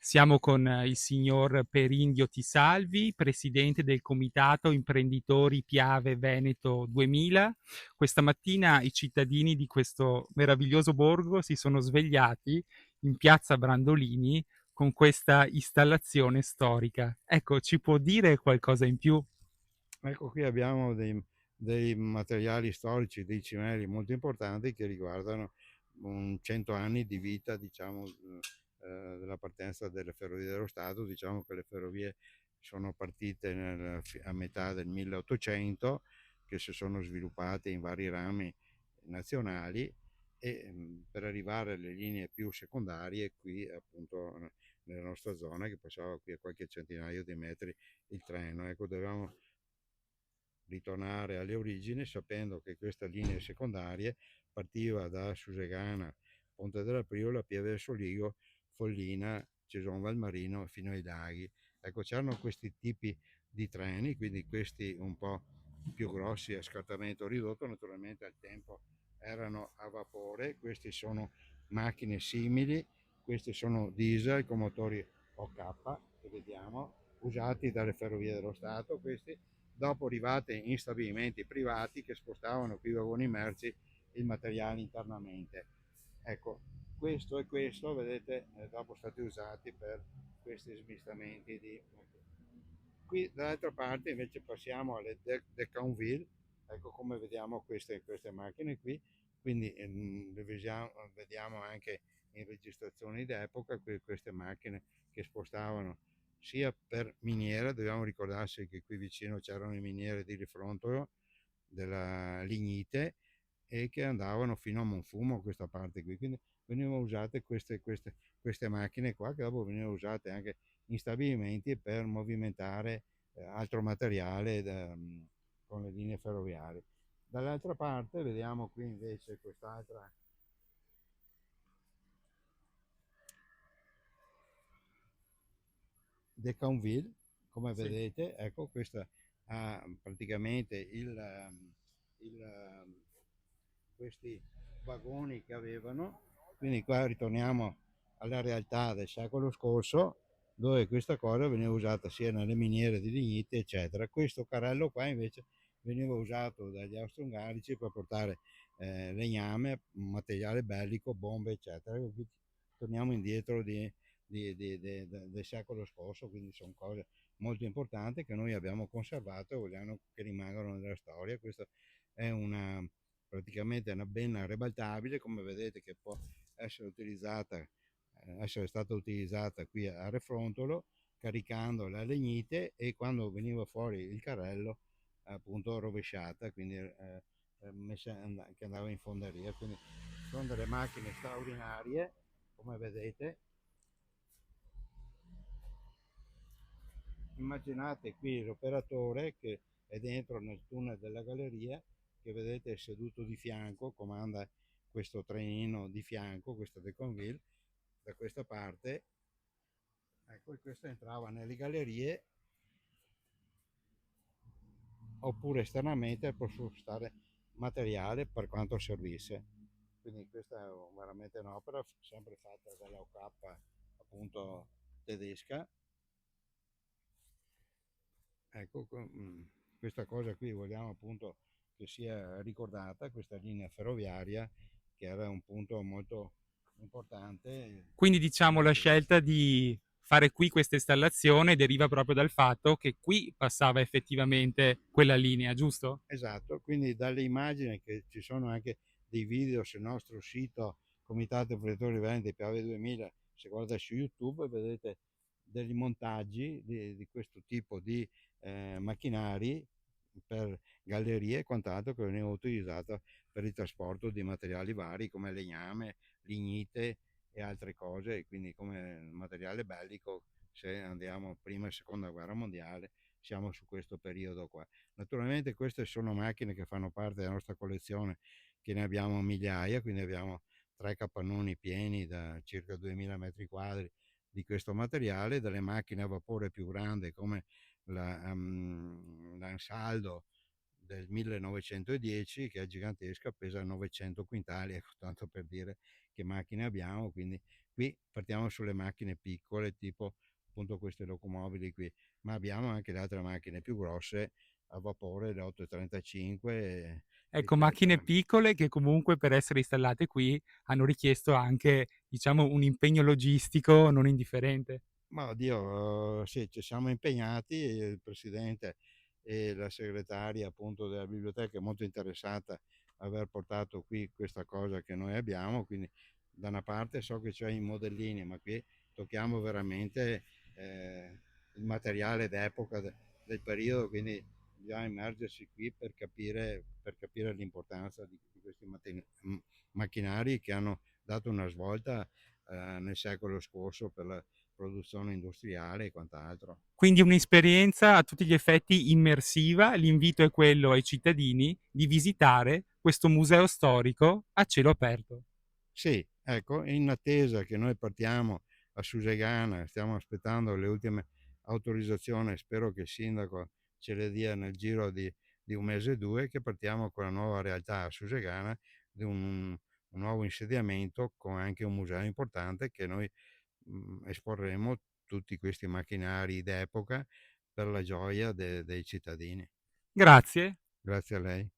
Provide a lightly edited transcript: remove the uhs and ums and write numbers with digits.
Siamo con il signor Perindio Tisalvi, presidente del Comitato Imprenditori Piave Veneto 2000. Questa mattina i cittadini di questo meraviglioso borgo si sono svegliati in piazza Brandolini con questa installazione storica. Ecco, ci può dire qualcosa in più? Ecco, qui abbiamo dei materiali storici, dei cimeli molto importanti che riguardano 100 anni di vita, diciamo, della partenza delle Ferrovie dello Stato. Diciamo che le ferrovie sono partite a metà del 1800, che si sono sviluppate in vari rami nazionali e per arrivare alle linee più secondarie qui appunto nella nostra zona, che passava qui a qualche centinaio di metri il treno. Ecco, dovevamo ritornare alle origini sapendo che questa linea secondaria partiva da Susegana, Ponte della Priola, Pieve del Soligo, Follina, Ceson Valmarino fino ai laghi. Ecco, c'erano questi tipi di treni, quindi questi un po' più grossi a scartamento ridotto, naturalmente al tempo erano a vapore. Questi sono macchine simili, questi sono diesel con motori OK, che vediamo, usati dalle Ferrovie dello Stato. Questi dopo arrivate in stabilimenti privati che spostavano qui vagoni merci il materiale internamente. Ecco, questo e questo, vedete, dopo stati usati per questi smistamenti di... Qui dall'altra parte invece passiamo alle Decauville, ecco come vediamo queste macchine qui, quindi le vediamo anche in registrazioni d'epoca queste macchine che spostavano sia per miniera. Dobbiamo ricordarsi che qui vicino c'erano le miniere di Rifrontolo della lignite e che andavano fino a Monfumo, questa parte qui, quindi venivano usate queste macchine qua, che dopo venivano usate anche in stabilimenti per movimentare altro materiale con le linee ferroviarie. Dall'altra parte vediamo qui invece quest'altra Decauville, come Sì. vedete. Ecco, questa ha praticamente il questi vagoni che avevano. Quindi qua ritorniamo alla realtà del secolo scorso, dove questa cosa veniva usata sia nelle miniere di lignite, eccetera. Questo carrello qua invece veniva usato dagli austro-ungarici per portare legname, materiale bellico, bombe, eccetera. Quindi torniamo indietro del secolo scorso, quindi sono cose molto importanti che noi abbiamo conservato e vogliamo che rimangano nella storia. Questa è praticamente una benna ribaltabile, come vedete, che può essere utilizzata, essere stata utilizzata qui a Refrontolo, caricando la legnite, e quando veniva fuori il carrello appunto rovesciata, quindi che andava in fonderia. Quindi sono delle macchine straordinarie, come vedete. Immaginate qui l'operatore che è dentro nel tunnel della galleria, che vedete seduto di fianco, comanda questo trenino di fianco, questo Deconville, da questa parte. Ecco, e questo entrava nelle gallerie oppure esternamente per spostare materiale per quanto servisse. Quindi questa è veramente un'opera sempre fatta dalla OK, appunto, tedesca. Ecco, questa cosa qui vogliamo appunto che sia ricordata, questa linea ferroviaria che era un punto molto importante Quindi diciamo la anche per... scelta di fare qui questa installazione deriva proprio dal fatto che qui passava effettivamente quella linea, giusto? Esatto, quindi dalle immagini, che ci sono anche dei video sul nostro sito Comitato Imprenditori Viventi Piave 2000, se guardate su YouTube vedete degli montaggi di questo tipo di macchinari per gallerie e quant'altro, che venivano utilizzati per il trasporto di materiali vari come legname, lignite e altre cose, e quindi come materiale bellico. Se andiamo prima e seconda guerra mondiale, siamo su questo periodo qua. Naturalmente queste sono macchine che fanno parte della nostra collezione, che ne abbiamo migliaia, quindi abbiamo 3 capannoni pieni da circa 2000 metri quadri di questo materiale, delle macchine a vapore più grandi come l'Ansaldo del 1910 che è gigantesca, pesa 900 quintali, ecco, tanto per dire che macchine abbiamo. Quindi qui partiamo sulle macchine piccole, tipo appunto queste locomobili qui, ma abbiamo anche le altre macchine più grosse a vapore, le 835, Ecco, macchine eccetera. piccole che comunque per essere installate qui hanno richiesto anche, diciamo, un impegno logistico non indifferente. Ma oddio, sì, ci siamo impegnati, il presidente e la segretaria appunto della biblioteca è molto interessata a aver portato qui questa cosa che noi abbiamo, quindi da una parte so che c'è i modellini, ma qui tocchiamo veramente il materiale d'epoca del periodo, quindi bisogna immergersi qui per capire l'importanza di questi macchinari che hanno dato una svolta nel secolo scorso per la produzione industriale e quant'altro. Quindi un'esperienza a tutti gli effetti immersiva. L'invito è quello ai cittadini di visitare questo museo storico a cielo aperto. Sì, ecco, in attesa che noi partiamo a Susegana, stiamo aspettando le ultime autorizzazioni, spero che il sindaco ce le dia nel giro di un mese o due, che partiamo con la nuova realtà a Susegana, di un nuovo insediamento con anche un museo importante che noi esporremo tutti questi macchinari d'epoca per la gioia dei cittadini. Grazie. Grazie a lei.